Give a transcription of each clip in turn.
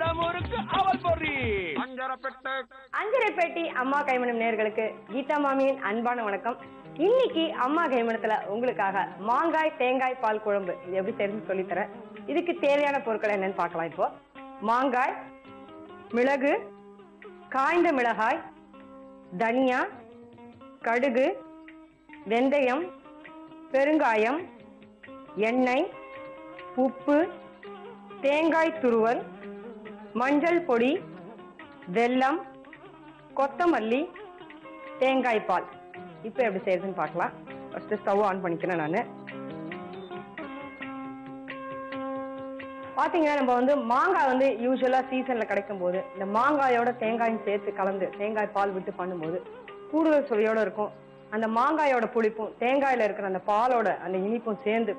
இடமுறுக்கு அவல் பொறி. அஞ்சரைப்பேட்டை அம்மா கைமணம் நேயர்களுக்கு கீதா மாமியின் அன்பான வணக்கம். இன்னைக்கு அம்மா கைமணத்துல உங்களுக்காக மாங்காய் தேங்காய் பால் குழம்பு இது எப்படி தெரிஞ்சு சொல்லித்தரேன். இதுக்கு தேவையான பொருட்கள் என்னன்னு பார்க்கலாம். இப்போ மாங்காய், மிளகு, காய்ந்த மிளகாய், தனியா, கடுகு, வெந்தயம், பெருங்காயம், எண்ணெய், உப்பு, தேங்காய் துருவல், மஞ்சள் பொடி, வெல்லம், கொத்தமல்லி, தேங்காய் பால். இப்போ எப்படி செய்யறதுன்னு பார்க்கலாம். ஃபர்ஸ்ட் ஸ்டவ் ஆன் பண்ணிக்கிறேன். நான் பாத்தீங்கன்னா நம்ம மாங்காய் யூஸ்வலா சீசன்ல கிடைக்கும் போது இந்த மாங்காயோட தேங்காயும் சேர்த்து கலந்து தேங்காய் பால் விட்டு பண்ணும்போது கூடுதல் சுவையோட இருக்கும். அந்த மாங்காயோட புளிப்பும் தேங்காயில இருக்கிற அந்த பாலோட அந்த இனிப்பும் சேர்ந்து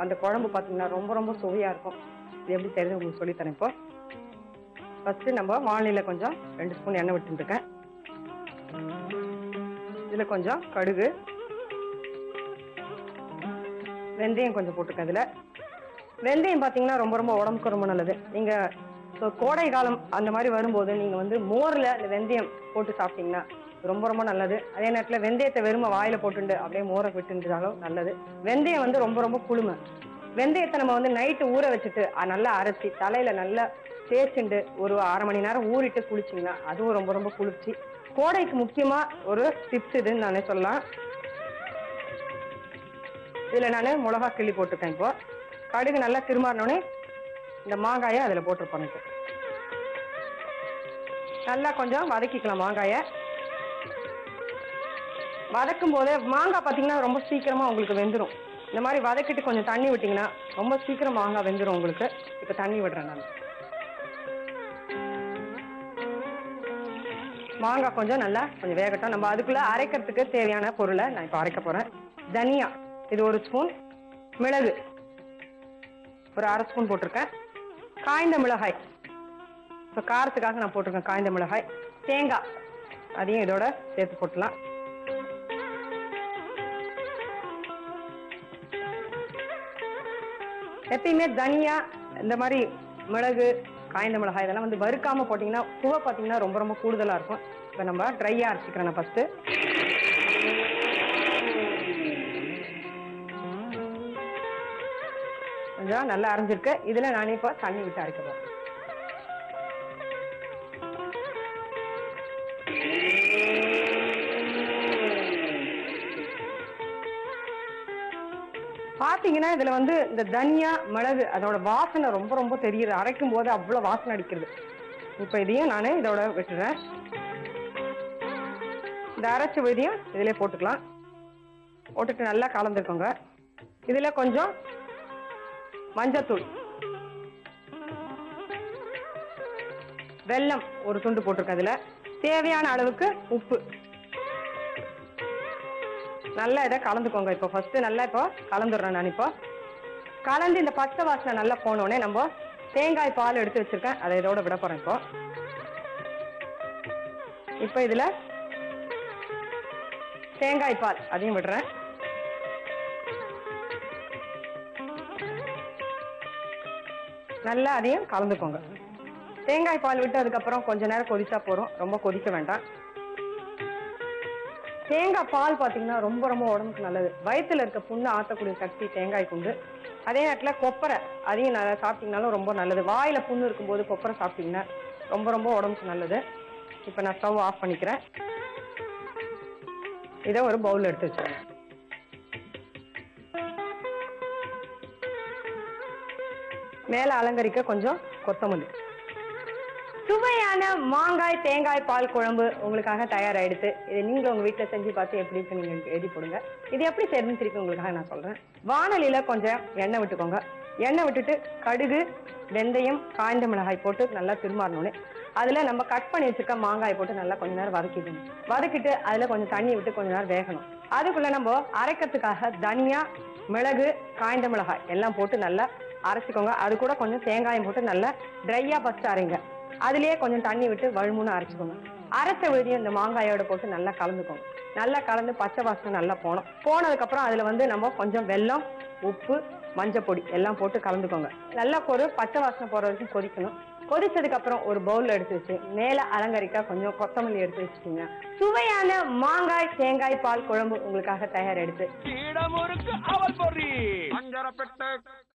அந்த குழம்பு பாத்தீங்கன்னா ரொம்ப ரொம்ப சுவையா இருக்கும். இது எப்படி செய்யறது உங்களுக்கு சொல்லித்தரேன். இப்போ ஃபர்ஸ்ட் நம்ம வானிலையில கொஞ்சம் 2 ஸ்பூன் எண்ணெய் விட்டுருக்கேன். இதுல கொஞ்சம் கடுகு, வெந்தயம் கொஞ்சம் போட்டுருக்கேன். இதுல வெந்தயம் பாத்தீங்கன்னா ரொம்ப ரொம்ப உடம்புக்கு ரொம்ப நல்லது. நீங்க கோடை காலம் அந்த மாதிரி வரும்போது நீங்க மோர்ல இந்த வெந்தயம் போட்டு சாப்பிட்டீங்கன்னா ரொம்ப ரொம்ப நல்லது. அதே நேரத்துல வெந்தயத்தை வெறும வாயில போட்டுண்டு அப்படியே மோரை விட்டுருந்தாலும் நல்லது. வெந்தயம் ரொம்ப ரொம்ப குளுமை. வெந்தயத்தை நம்ம நைட்டு ஊற வச்சுட்டு நல்லா அரைச்சி தலையில நல்லா தேய்ச்சுண்டு ஒரு 1/2 மணி நேரம் ஊறிட்டு குளிச்சிங்கன்னா அதுவும் ரொம்ப ரொம்ப குளிர்ச்சி. கோடைக்கு முக்கியமா ஒரு டிப்ஸ் இதுன்னு நானே சொல்லலாம். இதுல நான் மிளகா கிள்ளி போட்டிருக்கேன். இப்போ கடுகு நல்லா திருமாறினோடனே இந்த மாங்காயை அதுல போட்டுருப்போம். இப்போ நல்லா கொஞ்சம் வதக்கிக்கலாம். மாங்காயை வதக்கும் போதே மாங்காய் பார்த்தீங்கன்னா ரொம்ப சீக்கிரமா உங்களுக்கு வெந்துடும். இந்த மாதிரி வதக்கிட்டு கொஞ்சம் தண்ணி விட்டீங்கன்னா ரொம்ப சீக்கிரம் மாங்காய் வெந்துடும் உங்களுக்கு. இப்போ தண்ணி விடுறேன். நான் மாங்காய் கொஞ்சம் நல்லா கொஞ்சம் வேகட்டும். நம்ம அதுக்குள்ள அரைக்கிறதுக்கு தேவையான பொருளை நான் இப்போ அரைக்க போறேன். தனியா இது 1 ஸ்பூன், மிளகு ஒரு 1/2 ஸ்பூன் போட்டிருக்கேன், காய்ந்த மிளகாய் இப்போ காரத்துக்காக நான் போட்டிருக்கேன் காய்ந்த மிளகாய், தேங்காய் அதையும் இதோட சேர்த்து போட்டலாம். எப்பயுமே தனியா இந்த மாதிரி மிளகு காய்ந்த மிளகாய் இதெல்லாம் வறுக்காம போட்டீங்கன்னா சுவை பார்த்தீங்கன்னா ரொம்ப ரொம்ப கூடுதலா இருக்கும். இப்போ நம்ம ட்ரையா அரைச்சிக்கிறேன். ஃபர்ஸ்ட் கொஞ்சம் நல்லா அரைஞ்சிருக்கு. இதுல நானே இப்போ தண்ணி விட்டு அரைக்கிறேன். பாத்தீங்கன்னா இதுல இந்த தனியா மிளகு அதோட வாசனை ரொம்ப ரொம்ப தெரியுது. அரைக்கும் போது அவ்வளவு வாசனை அடிக்கிறது. இப்ப இதையும் நானே இதோட விட்டுறேன். இந்த அரைச்ச விதையும் இதுல போட்டுக்கலாம். போட்டுட்டு நல்லா கலந்துக்கோங்க. இதுல கொஞ்சம் மஞ்சத்தூள், வெல்லம் ஒரு துண்டு போட்டிருக்கேன். இதுல தேவையான அளவுக்கு உப்பு, நல்லா இதை கலந்துக்கோங்க. இப்போ ஃபர்ஸ்ட் நல்லா இப்போ கலந்துடுறேன். நான் இப்போ கலந்து இந்த பச்சை வாசனை நல்லா போனோடனே நம்ம தேங்காய் பால் எடுத்து வச்சிருக்கேன், அதை இதோட விட போறேன். இப்போ இதுல தேங்காய் பால் அதையும் விடுறேன். நல்லா அதையும் கலந்துக்கோங்க. தேங்காய் பால் விட்டு அதுக்கப்புறம் கொஞ்ச நேரம் கொதிச்சா போறோம், ரொம்ப கொதிக்க வேண்டாம். தேங்காய் பால் பார்த்தீங்கன்னா ரொம்ப ரொம்ப உடம்புக்கு நல்லது. வயிற்றுல இருக்க புண்ணை ஆற்றக்கூடிய சக்தி தேங்காய்க்கு உண்டு. அதே நேரத்தில் கொப்பரை அதையும் நல்லா சாப்பிட்டீங்கனாலும் ரொம்ப நல்லது. வாயில புண்ணு இருக்கும்போது கொப்பரை சாப்பிட்டீங்கன்னா ரொம்ப ரொம்ப உடம்புக்கு நல்லது. இப்போ நான் ஸ்டவ் ஆஃப் பண்ணிக்கிறேன். இதை ஒரு பவுல் எடுத்து வச்சுருங்க. மேல அலங்கரிக்க கொஞ்சம் கொத்தமல்லி. சுவையான மாங்காய் தேங்காய் பால் குழம்பு உங்களுக்காக தயாராயிடுது. இதை நீங்க உங்க வீட்டுல செஞ்சு பார்த்து எப்படி இருக்கு நீங்க எழுதி போடுங்க. இது எப்படி செய்யணும்னு திருப்பி உங்களுக்காக நான் சொல்றேன். வானலியில கொஞ்சம் எண்ணெய் விட்டுக்கோங்க. எண்ணெய் விட்டுட்டு கடுகு, வெந்தயம், காய்ந்த மிளகாய் போட்டு நல்லா திருமாறணும்னு அதுல நம்ம கட் பண்ணி வச்சிருக்க மாங்காய் போட்டு நல்லா கொஞ்ச நேரம் வதக்கிடணும். வதக்கிட்டு அதுல கொஞ்சம் தண்ணி விட்டு கொஞ்ச நேரம் வேகணும். அதுக்குள்ள நம்ம அரைக்கிறதுக்காக தனியா, மிளகு, காய்ந்த மிளகாய் எல்லாம் போட்டு நல்லா அரைச்சிக்கோங்க. அது கூட கொஞ்சம் தேங்காயம் போட்டு நல்லா ட்ரையா ஃபர்ஸ்ட் அரைங்க. அதுலயே கொஞ்சம் தண்ணி விட்டு வழுமுன்னு அரைச்சிக்கோங்க. அரைச்ச விழுதியும் இந்த மாங்காயோட போட்டு நல்லா கலந்துக்கோங்க. நல்லா கலந்து பச்சை வாசனை நல்லா போனதுக்கு அப்புறம் அதுல நம்ம கொஞ்சம் வெல்லம், உப்பு, மஞ்சள் பொடி எல்லாம் போட்டு கலந்துக்கோங்க. நல்லா ஒரு பச்சை வாசனை போற வரைக்கும் கொதிக்கணும். கொதிச்சதுக்கு அப்புறம் ஒரு பவுல்ல எடுத்து வச்சு மேல அலங்கரிக்க கொஞ்சம் கொத்தமல்லி எடுத்து வச்சுக்கோங்க. சுவையான மாங்காய் தேங்காய் பால் குழம்பு உங்களுக்காக தயார். எடுத்து